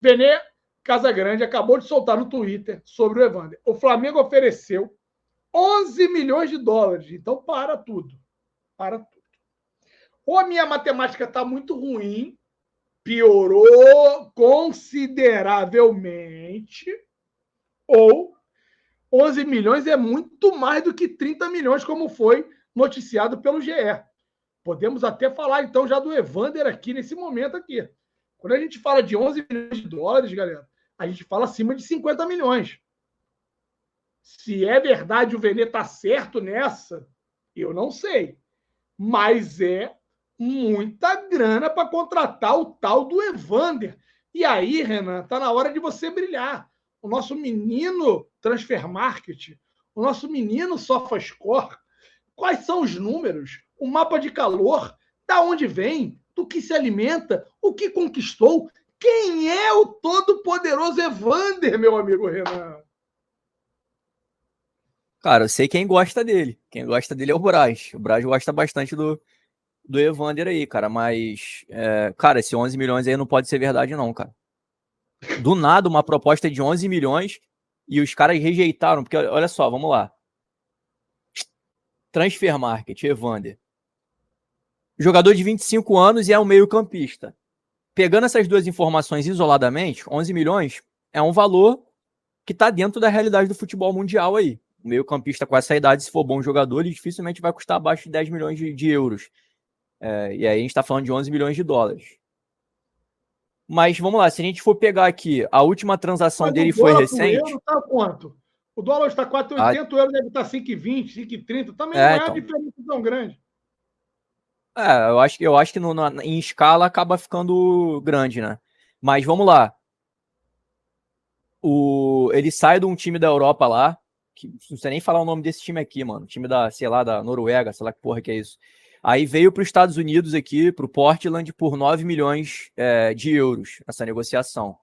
Vene Casagrande acabou de soltar no Twitter sobre o Evander. O Flamengo ofereceu 11 milhões de dólares. Então, para tudo. Para tudo. Ou a minha matemática está muito ruim, piorou consideravelmente, ou 11 milhões é muito mais do que 30 milhões, como foi noticiado pelo GE. Podemos até falar, então, já do Evander aqui, nesse momento aqui. Quando a gente fala de 11 milhões de dólares, galera, a gente fala acima de 50 milhões. Se é verdade o Vene está certo nessa, eu não sei. Mas é muita grana para contratar o tal do Evander. E aí, Renan, está na hora de você brilhar. O nosso menino Transfer Market, o nosso menino SofaScore, quais são os números, o mapa de calor, da onde vem, do que se alimenta, o que conquistou, quem é o todo-poderoso Evander, meu amigo Renan? Cara, eu sei quem gosta dele. Quem gosta dele é o Braz. O Braz gosta bastante do Evander aí, cara. Mas, cara, esse 11 milhões aí não pode ser verdade, não, cara. Do nada, uma proposta de 11 milhões e os caras rejeitaram. Porque, olha só, vamos lá. Transfer Market, Evander. Jogador de 25 anos e é um meio-campista. Pegando essas duas informações isoladamente, 11 milhões é um valor que está dentro da realidade do futebol mundial aí. O meio-campista com essa idade, se for bom jogador, ele dificilmente vai custar abaixo de 10 milhões de euros. E aí a gente está falando de 11 milhões de dólares. Mas vamos lá, se a gente for pegar aqui, a última transação dele foi recente. O dólar por euro está quanto? O dólar está 4,80, o euro deve estar 5,20, 5,30. Também não é então, uma diferença tão grande. eu acho que em escala acaba ficando grande, né? Mas vamos lá. Ele sai de um time da Europa lá, que não sei nem falar o nome desse time aqui, mano. Time da, sei lá, da Noruega, sei lá que porra que é isso. Aí veio para os Estados Unidos aqui, para o Portland, por 9 milhões de euros, essa negociação.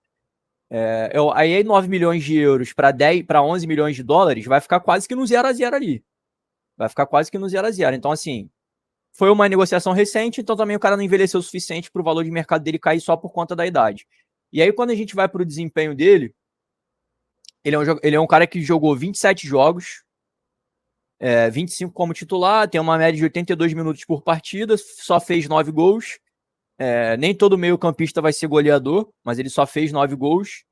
Aí 9 milhões de euros para 11 milhões de dólares vai ficar quase que no 0-0 ali. Vai ficar quase que no 0-0. Então, assim, foi uma negociação recente, então também o cara não envelheceu o suficiente para o valor de mercado dele cair só por conta da idade. E aí, quando a gente vai para o desempenho dele, ele é um cara que jogou 27 jogos, 25 como titular, tem uma média de 82 minutos por partida, só fez 9 gols. Nem todo meio campista vai ser goleador, mas ele só fez 9 gols.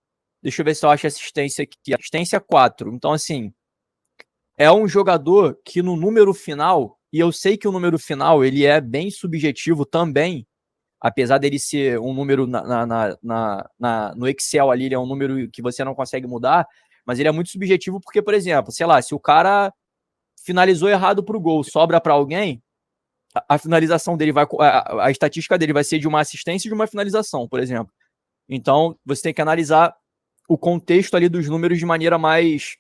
Deixa eu ver se eu acho assistência aqui. Assistência 4. Então, assim, é um jogador que no número final, e eu sei que o número final ele é bem subjetivo também, apesar dele ser um número no Excel ali, ele é um número que você não consegue mudar, mas ele é muito subjetivo porque, por exemplo, sei lá, se o cara finalizou errado pro gol, sobra para alguém, a finalização dele vai, a estatística dele vai ser de uma assistência e de uma finalização, por exemplo. Então, você tem que analisar o contexto ali dos números de maneira mais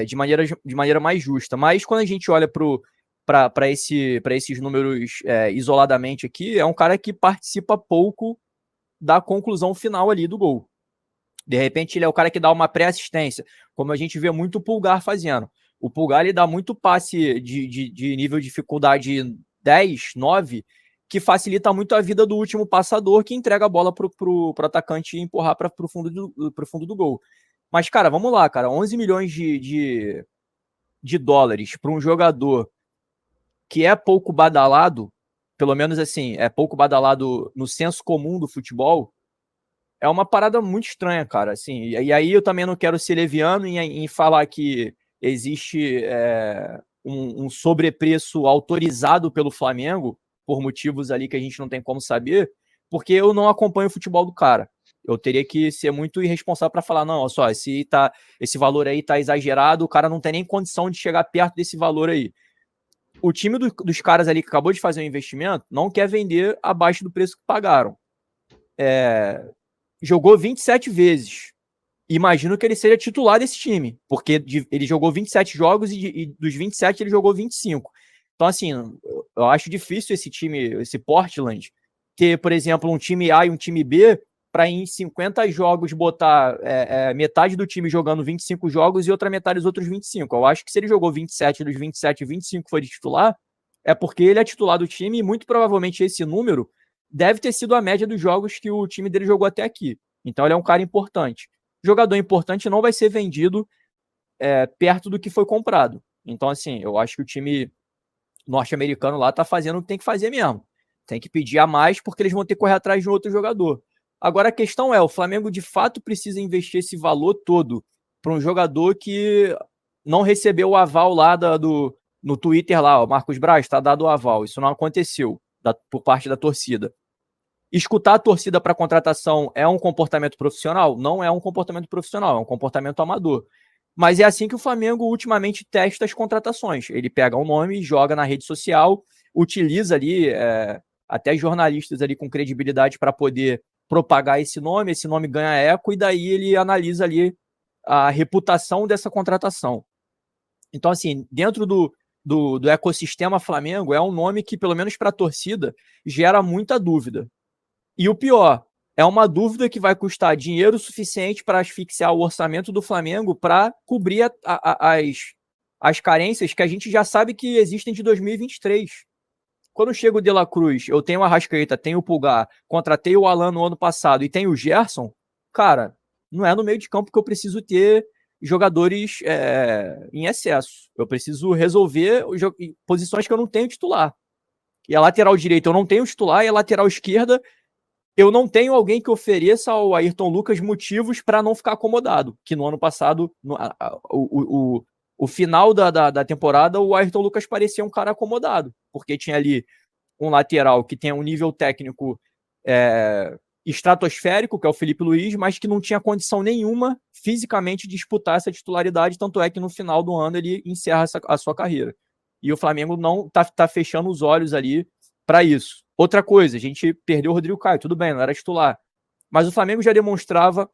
de maneira mais justa. Mas quando a gente olha para esses números isoladamente aqui, é um cara que participa pouco da conclusão final ali do gol. De repente, ele é o cara que dá uma pré-assistência, como a gente vê muito o Pulgar fazendo. O Pulgar ele dá muito passe de nível de dificuldade 10, 9, que facilita muito a vida do último passador, que entrega a bola pro atacante empurrar para o fundo do gol. Mas, cara, vamos lá, cara. 11 milhões de dólares para um jogador que é pouco badalado, pelo menos assim, é pouco badalado no senso comum do futebol, é uma parada muito estranha, cara. Assim, e aí eu também não quero ser leviano em falar que existe um sobrepreço autorizado pelo Flamengo, por motivos ali que a gente não tem como saber, porque eu não acompanho o futebol do cara. Eu teria que ser muito irresponsável para falar, não, olha só, esse valor aí tá exagerado, o cara não tem nem condição de chegar perto desse valor aí. O time dos caras ali que acabou de fazer o investimento não quer vender abaixo do preço que pagaram. Jogou 27 vezes. Imagino que ele seja titular desse time, porque ele jogou 27 jogos e dos 27 ele jogou 25. Então, assim, eu acho difícil esse time, esse Portland, ter, por exemplo, um time A e um time B, para em 50 jogos botar metade do time jogando 25 jogos e outra metade dos outros 25. Eu acho que se ele jogou 27 dos 27 e 25 foi de titular, é porque ele é titular do time e muito provavelmente esse número deve ter sido a média dos jogos que o time dele jogou até aqui. Então ele é um cara importante. Jogador importante não vai ser vendido perto do que foi comprado. Então, assim, eu acho que o time norte-americano lá tá fazendo o que tem que fazer mesmo. Tem que pedir a mais porque eles vão ter que correr atrás de um outro jogador. Agora a questão é, o Flamengo de fato precisa investir esse valor todo para um jogador que não recebeu o aval lá no Twitter lá, o Marcos Braz, está dado o aval. Isso não aconteceu por parte da torcida. Escutar a torcida para contratação é um comportamento profissional? Não é um comportamento profissional, é um comportamento amador. Mas é assim que o Flamengo ultimamente testa as contratações. Ele pega um nome, joga na rede social, utiliza ali até jornalistas ali com credibilidade para poder propagar esse nome ganha eco e daí ele analisa ali a reputação dessa contratação. Então, assim, dentro do ecossistema Flamengo, é um nome que, pelo menos para a torcida, gera muita dúvida. E o pior, é uma dúvida que vai custar dinheiro suficiente para asfixiar o orçamento do Flamengo para cobrir as carências que a gente já sabe que existem de 2023. Quando chega o De La Cruz, eu tenho o Arrascaeta, tenho o Pulgar, contratei o Alan no ano passado e tenho o Gerson, cara, não é no meio de campo que eu preciso ter jogadores em excesso. Eu preciso resolver posições que eu não tenho titular. E a lateral direita eu não tenho titular, e a lateral esquerda eu não tenho alguém que ofereça ao Ayrton Lucas motivos para não ficar acomodado. Que no ano passado, o final da temporada, o Ayrton Lucas parecia um cara acomodado, porque tinha ali um lateral que tem um nível técnico estratosférico, que é o Felipe Luiz, mas que não tinha condição nenhuma fisicamente de disputar essa titularidade, tanto é que no final do ano ele encerra a sua carreira. E o Flamengo não tá fechando os olhos ali para isso. Outra coisa, a gente perdeu o Rodrigo Caio, tudo bem, não era titular, mas o Flamengo já demonstrava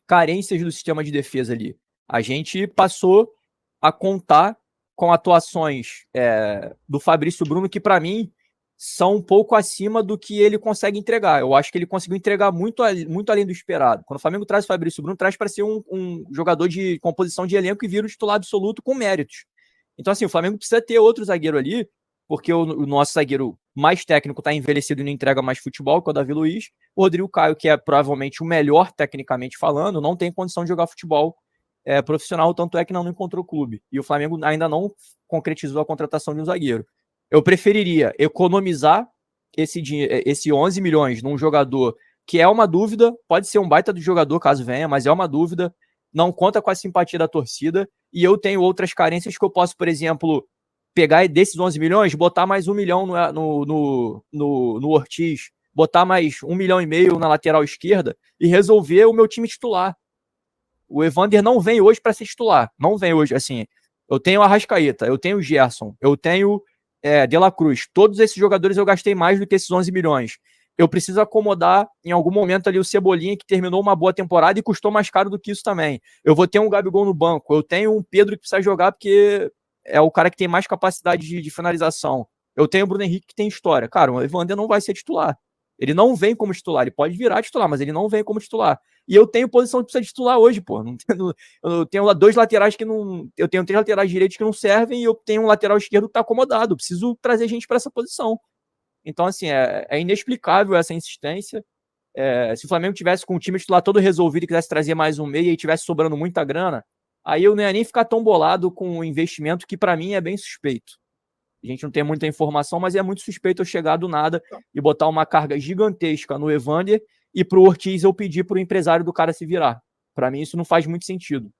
carências do sistema de defesa ali. A gente passou a contar com atuações do Fabrício Bruno, que para mim são um pouco acima do que ele consegue entregar. Eu acho que ele conseguiu entregar muito além do esperado. Quando o Flamengo traz o Fabrício Bruno, traz para ser um jogador de composição de elenco e vira o titular absoluto com méritos. Então, assim, o Flamengo precisa ter outro zagueiro ali, porque o nosso zagueiro mais técnico está envelhecido e não entrega mais futebol, que é o Davi Luiz. O Rodrigo Caio, que é provavelmente o melhor tecnicamente falando, não tem condição de jogar futebol profissional, tanto é que não encontrou clube. E o Flamengo ainda não concretizou a contratação de um zagueiro. Eu preferiria economizar esse 11 milhões num jogador que é uma dúvida, pode ser um baita do jogador caso venha, mas é uma dúvida, não conta com a simpatia da torcida, e eu tenho outras carências que eu posso, por exemplo, pegar desses 11 milhões, botar mais 1 milhão no Ortiz, botar mais 1,5 milhão na lateral esquerda e resolver o meu time titular. O Evander não vem hoje para ser titular. Não vem hoje, assim. Eu tenho o Arrascaeta, eu tenho o Gerson, eu tenho De La Cruz. Todos esses jogadores eu gastei mais do que esses 11 milhões. Eu preciso acomodar em algum momento ali o Cebolinha, que terminou uma boa temporada e custou mais caro do que isso também. Eu vou ter um Gabigol no banco. Eu tenho um Pedro que precisa jogar porque é o cara que tem mais capacidade de finalização. Eu tenho o Bruno Henrique que tem história. Cara, o Evander não vai ser titular. Ele não vem como titular. Ele pode virar titular, mas ele não vem como titular. E eu tenho posição de titular hoje, pô. Eu tenho dois laterais que não. Eu tenho 3 laterais direitos que não servem e eu tenho um lateral esquerdo que tá acomodado. Eu preciso trazer gente para essa posição. Então, assim, é inexplicável essa insistência. Se o Flamengo tivesse com o time titular todo resolvido e quisesse trazer mais um meia e tivesse sobrando muita grana, aí eu não ia nem ficar tão bolado com o investimento, que para mim é bem suspeito. A gente não tem muita informação, mas é muito suspeito eu chegar do nada e botar uma carga gigantesca no Evander e pro Ortiz eu pedir pro empresário do cara se virar. Para mim isso não faz muito sentido.